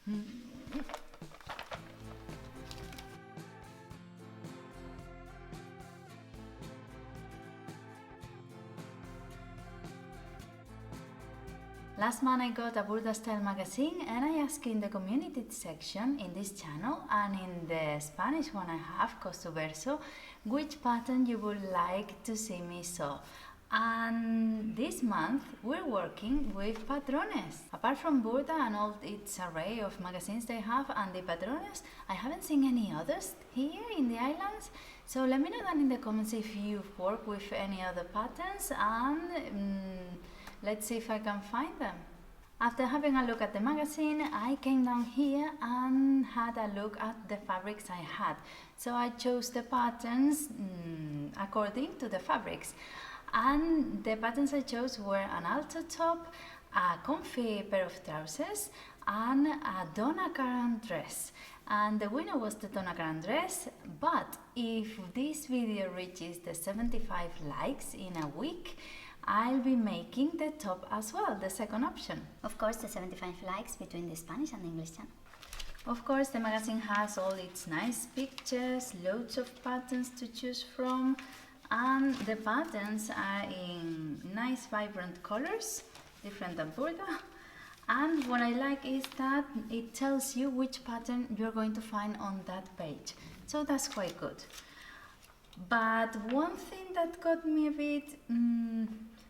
Last month I got a Burda style magazine and I asked in the community section in this channel and in the Spanish one I have, Sewverse, which pattern you would like to see me sew. And this month we're working with Patrones. Apart from Burda and all its array of magazines they have and the Patrones, I haven't seen any others here in the islands. So let me know down in the comments if you've worked with any other patterns and let's see if I can find them. After having a look at the magazine, I came down here and had a look at the fabrics I had. So I chose the patterns according to the fabrics. And the patterns I chose were an alto top, a comfy pair of trousers, and a Donna Karan dress. And the winner was the Donna Karan dress, but if this video reaches the 75 likes in a week, I'll be making the top as well, the second option. Of course, the 75 likes between the Spanish and the English channel. Of course, the magazine has all its nice pictures, loads of patterns to choose from, and the patterns are in nice vibrant colors, different than Burda. And what I like is that it tells you which pattern you're going to find on that page. So that's quite good. But one thing that got me a bit,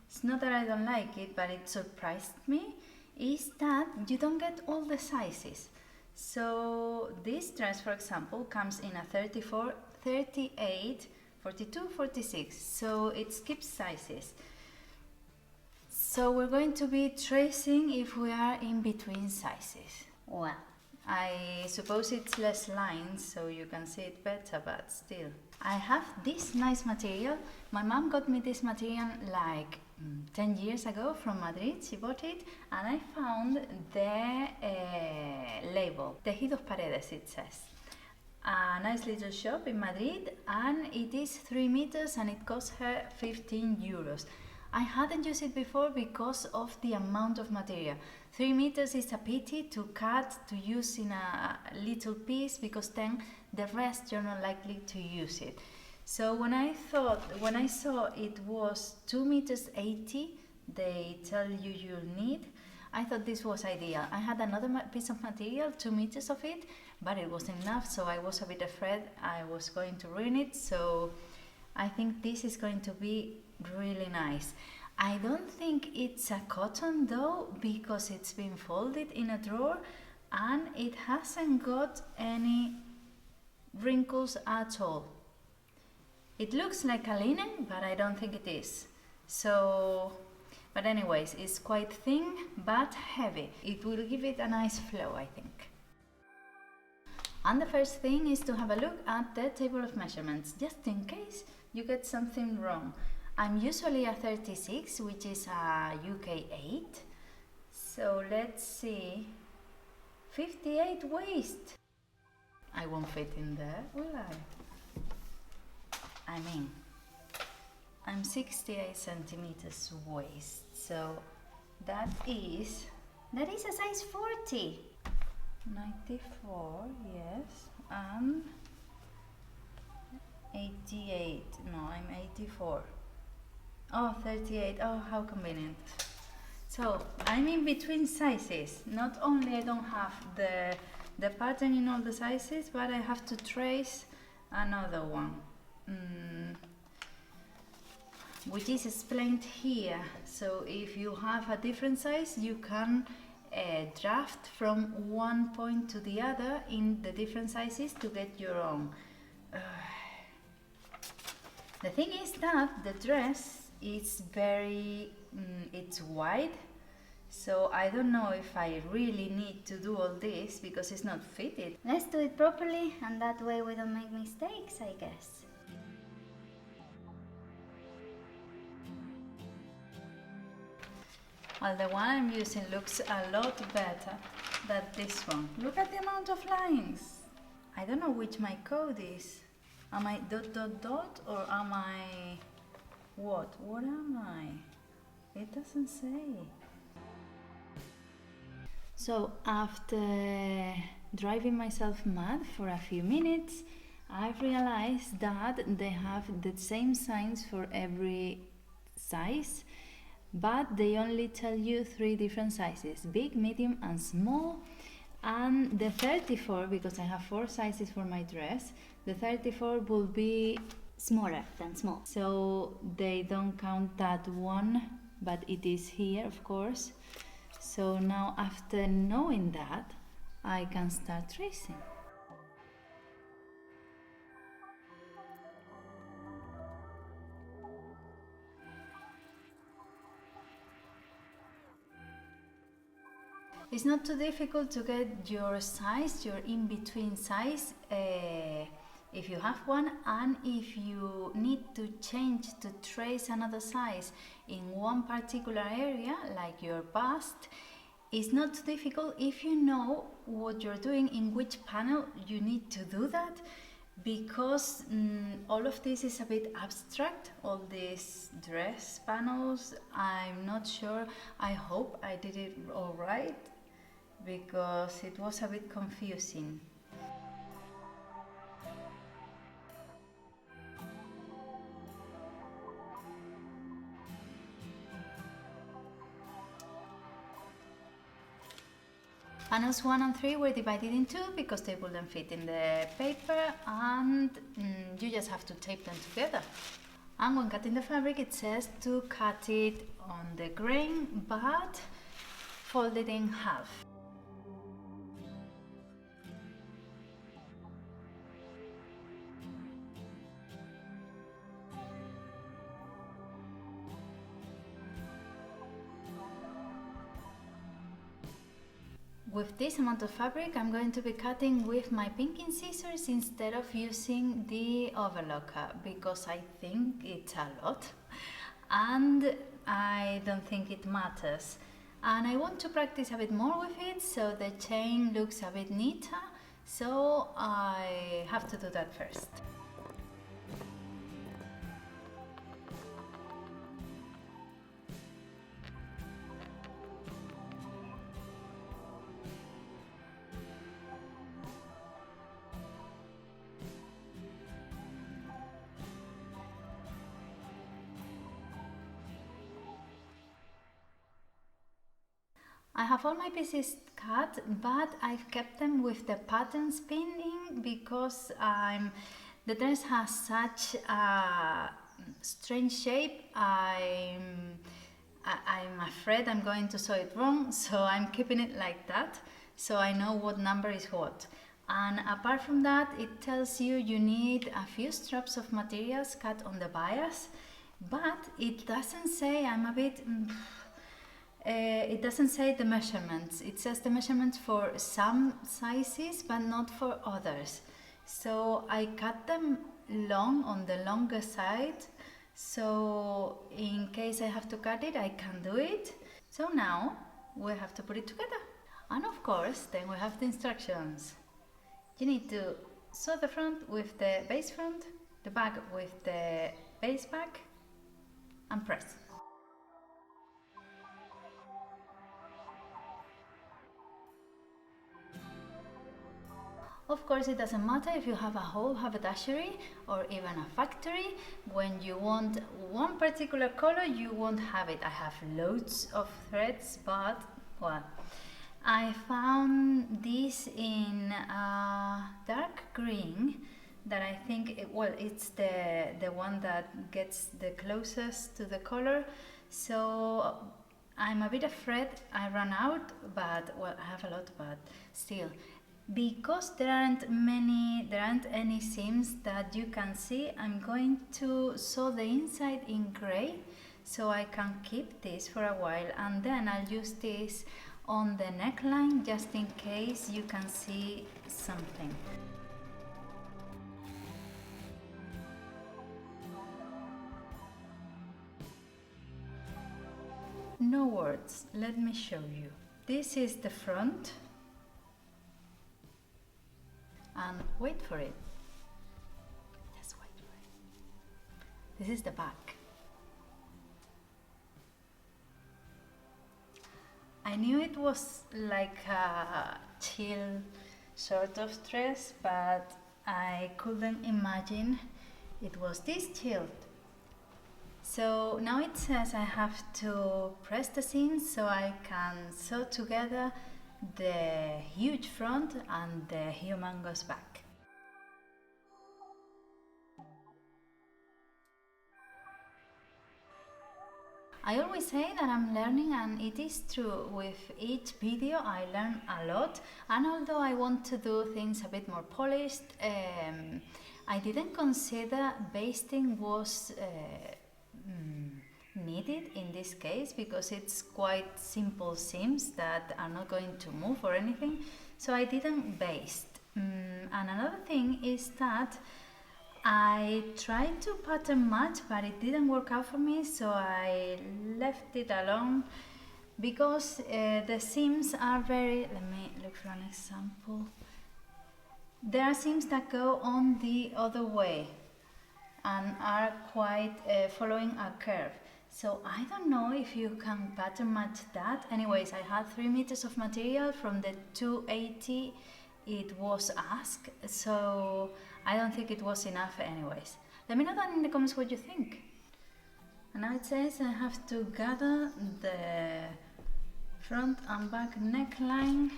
it's not that I don't like it, but it surprised me, is that you don't get all the sizes. So this dress, for example, comes in a 34, 38, 42, 46, so it skips sizes. So we're going to be tracing if we are in between sizes. Well, I suppose it's less lines so you can see it better, but still. I have this nice material. My mom got me this material like 10 years ago from Madrid. She bought it and I found the label, Tejidos Paredes it says. A nice little shop in Madrid, and it is 3 meters and it cost her 15 euros. I hadn't used it before because of the amount of material. 3 meters is a pity to cut, to use in a little piece, because then the rest you're not likely to use it. So when I saw it was 2 meters 80, they tell you you'll need, I thought this was ideal. I had another piece of material, 2 meters of it, but it wasn't enough, so I was a bit afraid I was going to ruin it. So I think this is going to be really nice. I don't think it's a cotton though, because it's been folded in a drawer and it hasn't got any wrinkles at all. It looks like a linen, but I don't think it is. So, but anyways, it's quite thin but heavy. It will give it a nice flow, I think. And the first thing is to have a look at the table of measurements, just in case you get something wrong. I'm usually a 36, which is a UK 8. So let's see, 58 waist. I won't fit in there, will I mean, I'm 68 centimeters waist, so that is a size 40. 94, yes, and 88, no, I'm 84. Oh, 38, oh, how convenient. So, I'm in between sizes. Not only I don't have the pattern in all the sizes, but I have to trace another one, which is explained here. So, if you have a different size, you can draft from one point to the other in the different sizes to get your own. The thing is that the dress is very, it's wide, so I don't know if I really need to do all this because it's not fitted. Let's do it properly, and that way we don't make mistakes, I guess. Well, the one I'm using looks a lot better than this one. Look at the amount of lines. I don't know which my code is. Am I ... or am I what? What am I? It doesn't say. So after driving myself mad for a few minutes, I realized that they have the same signs for every size, but they only tell you 3 different sizes: big, medium and small. And the 34, because I have 4 sizes for my dress, the 34 will be Smaller than small. so they don't count that one, but it is here, of course. So now after knowing that, I can start tracing. It's not too difficult to get your size, your in-between size, if you have one, and if you need to change to trace another size in one particular area, like your bust, it's not too difficult if you know what you're doing, in which panel you need to do that, because all of this is a bit abstract, all these dress panels. I'm not sure, I hope I did it all right, because it was a bit confusing. Panels 1 and 3 were divided in two because they wouldn't fit in the paper, and you just have to tape them together. And when cutting the fabric, it says to cut it on the grain but fold it in half. With this amount of fabric, I'm going to be cutting with my pinking scissors instead of using the overlocker, because I think it's a lot and I don't think it matters. And I want to practice a bit more with it so the chain looks a bit neater, so I have to do that first. I have all my pieces cut, but I've kept them with the pattern spinning because the dress has such a strange shape. I'm afraid I'm going to sew it wrong, so I'm keeping it like that, so I know what number is what. And apart from that, it tells you need a few straps of materials cut on the bias, but it doesn't say, I'm a bit... it doesn't say the measurements. It says the measurements for some sizes but not for others. So I cut them long, on the longer side, so in case I have to cut it, I can do it. So now we have to put it together. And of course, then we have the instructions. You need to sew the front with the base front, the back with the base back, and press. Of course, it doesn't matter if you have a whole haberdashery or even a factory. When you want one particular color, you won't have it. I have loads of threads, but, well, I found this in dark green that I think, it's the one that gets the closest to the color. So I'm a bit afraid I ran out, but, well, I have a lot, but still. Because there aren't any seams that you can see, I'm going to sew the inside in grey so I can keep this for a while, and then I'll use this on the neckline just in case you can see something. No words, let me show you. This is the front. And wait for it. Just wait for it. This is the back. I knew it was like a chill sort of dress, but I couldn't imagine it was this chilled. So now it says I have to press the seams so I can sew together the huge front and the humongous back. I always say that I'm learning, and it is true. With each video I learn a lot, and although I want to do things a bit more polished, I didn't consider basting was needed in this case, because it's quite simple seams that are not going to move or anything, so I didn't baste. And another thing is that I tried to pattern match, but it didn't work out for me, so I left it alone, because the seams are very, let me look for an example. There are seams that go on the other way and are quite following a curve. So I don't know if you can pattern match that. Anyways, I had 3 meters of material from the 280 it was asked, so I don't think it was enough anyways. Let me know down in the comments what you think. And now it says I have to gather the front and back neckline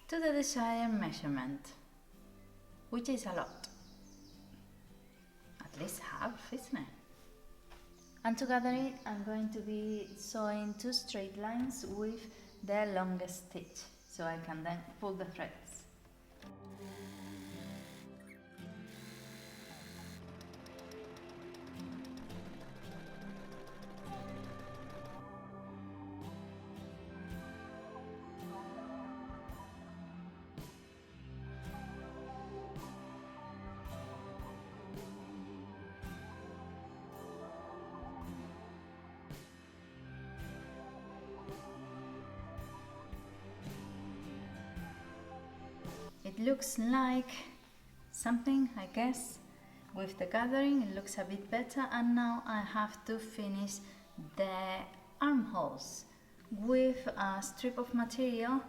to the desired measurement, which is a lot. At least half, isn't it? And to gather it, I'm going to be sewing 2 straight lines with the longest stitch, so I can then pull the threads. It looks like something, I guess. With the gathering it looks a bit better, and now I have to finish the armholes with a strip of material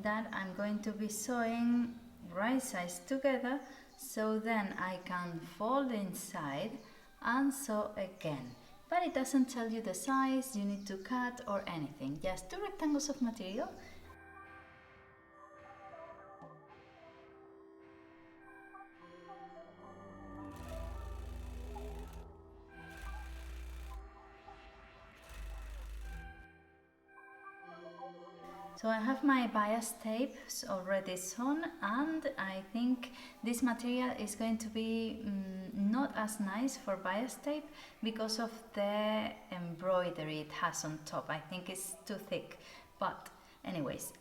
that I'm going to be sewing right sides together, so then I can fold inside and sew again. But it doesn't tell you the size you need to cut or anything, just 2 rectangles of material. So I have my bias tapes already sewn, and I think this material is going to be not as nice for bias tape because of the embroidery it has on top. I think it's too thick, but anyways,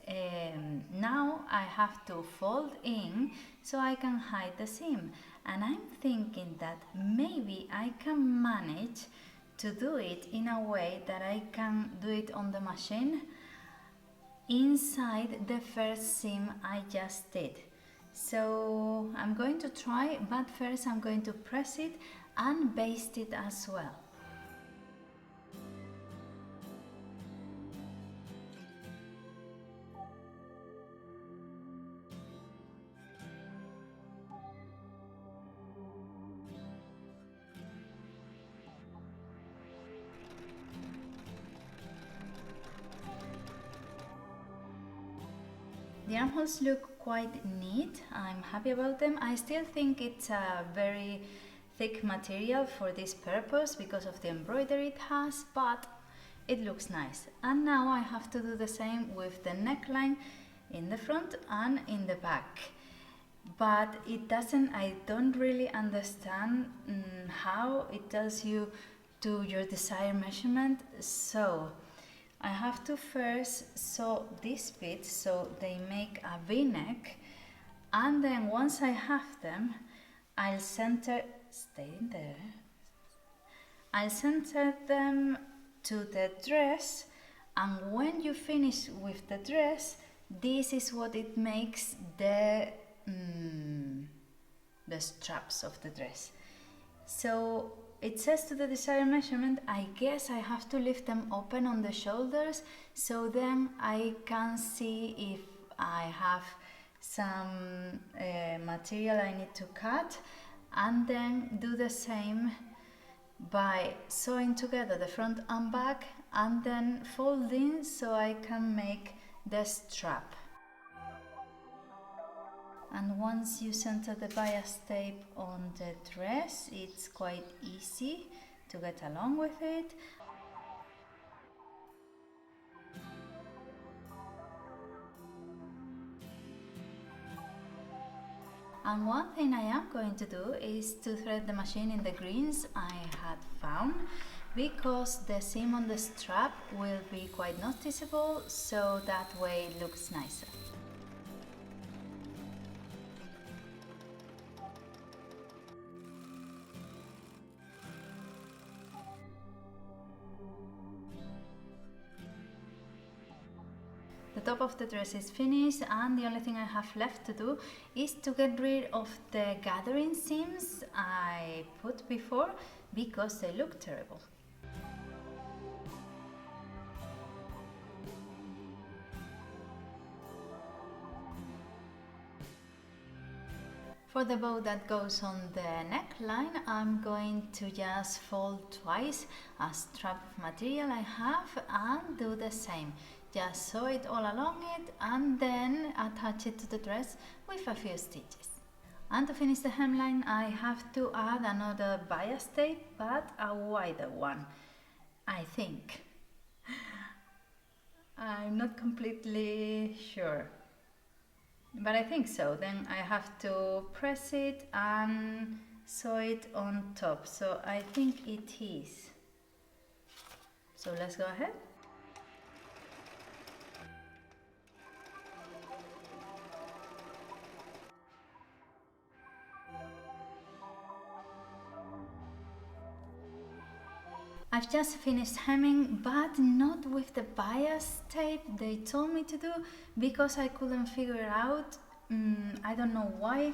now I have to fold in so I can hide the seam, and I'm thinking that maybe I can manage to do it in a way that I can do it on the machine inside the first seam I just did. So I'm going to try, but first I'm going to press it and baste it as well. The armholes look quite neat. I'm happy about them. I still think it's a very thick material for this purpose because of the embroidery it has, but it looks nice. And now I have to do the same with the neckline in the front and in the back. But it doesn't, I don't really understand how it tells you to your desired measurement. So I have to first sew this bit so they make a V-neck, and then once I have them, I'll center, stay in there, I'll center them to the dress, and when you finish with the dress, this is what it makes the straps of the dress. So it says to the desired measurement. I guess I have to leave them open on the shoulders, so then I can see if I have some material I need to cut, and then do the same by sewing together the front and back and then folding so I can make the strap. And once you center the bias tape on the dress, it's quite easy to get along with it. And one thing I am going to do is to thread the machine in the greens I had found, because the seam on the strap will be quite noticeable, so that way it looks nicer. The top of the dress is finished, and the only thing I have left to do is to get rid of the gathering seams I put before, because they look terrible. For the bow that goes on the neckline, I'm going to just fold twice a strap of material I have and do the same. Just sew it all along it and then attach it to the dress with a few stitches. And to finish the hemline, I have to add another bias tape, but a wider one, I think. I'm not completely sure, but I think so. Then I have to press it and sew it on top, so I think it is. So let's go ahead. I've just finished hemming, but not with the bias tape they told me to do, because I couldn't figure it out. I don't know why.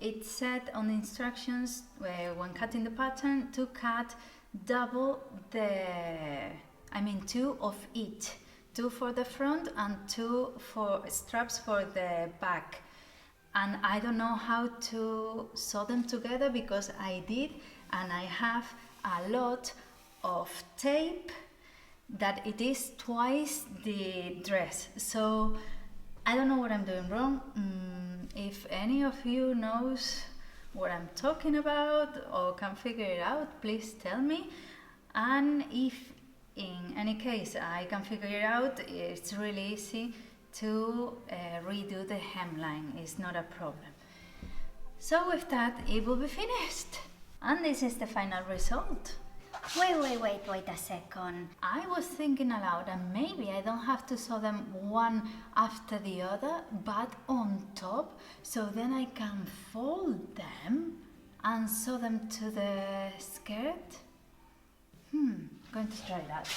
It said on the instructions when cutting the pattern to cut double two of each. 2 for the front and 2 for straps for the back. And I don't know how to sew them together, because I did, and I have a lot of tape that it is twice the dress, so I don't know what I'm doing wrong. If any of you knows what I'm talking about or can figure it out, please tell me. And if in any case I can figure it out, it's really easy to redo the hemline. It's not a problem. So with that, it will be finished, and this is the final result. Wait a second. I was thinking aloud, and maybe I don't have to sew them one after the other, but on top, so then I can fold them and sew them to the skirt. I'm going to try that.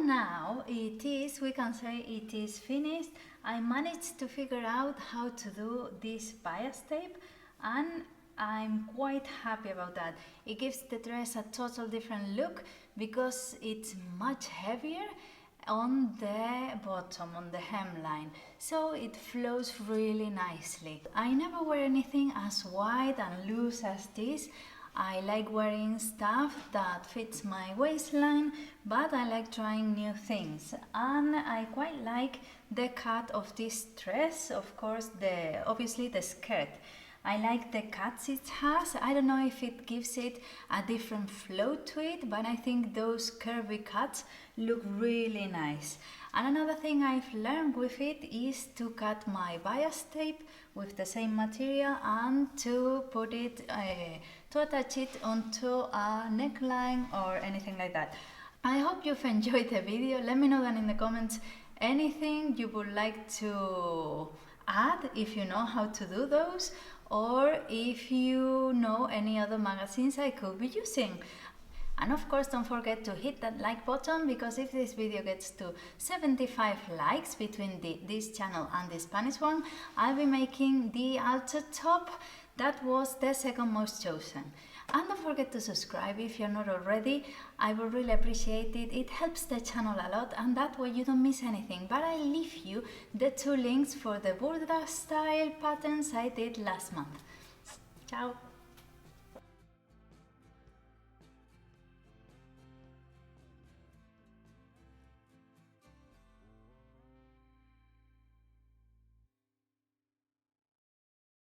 And now we can say it is finished. I managed to figure out how to do this bias tape, and I'm quite happy about that. It gives the dress a total different look because it's much heavier on the bottom, on the hemline, so it flows really nicely. I never wear anything as wide and loose as this. I like wearing stuff that fits my waistline, but I like trying new things, and I quite like the cut of this dress. Of course, obviously the skirt. I like the cuts it has. I don't know if it gives it a different flow to it, but I think those curvy cuts look really nice. And another thing I've learned with it is to cut my bias tape with the same material and to put it, to attach it onto a neckline or anything like that. I hope you've enjoyed the video. Let me know down in the comments anything you would like to add, if you know how to do those, or if you know any other magazines I could be using. And of course, don't forget to hit that like button, because if this video gets to 75 likes between this channel and the Spanish one, I'll be making the altar top. That was the second most chosen. And don't forget to subscribe if you're not already. I would really appreciate it. It helps the channel a lot, and that way you don't miss anything. But I leave you the 2 links for the Burda style patterns I did last month. Ciao!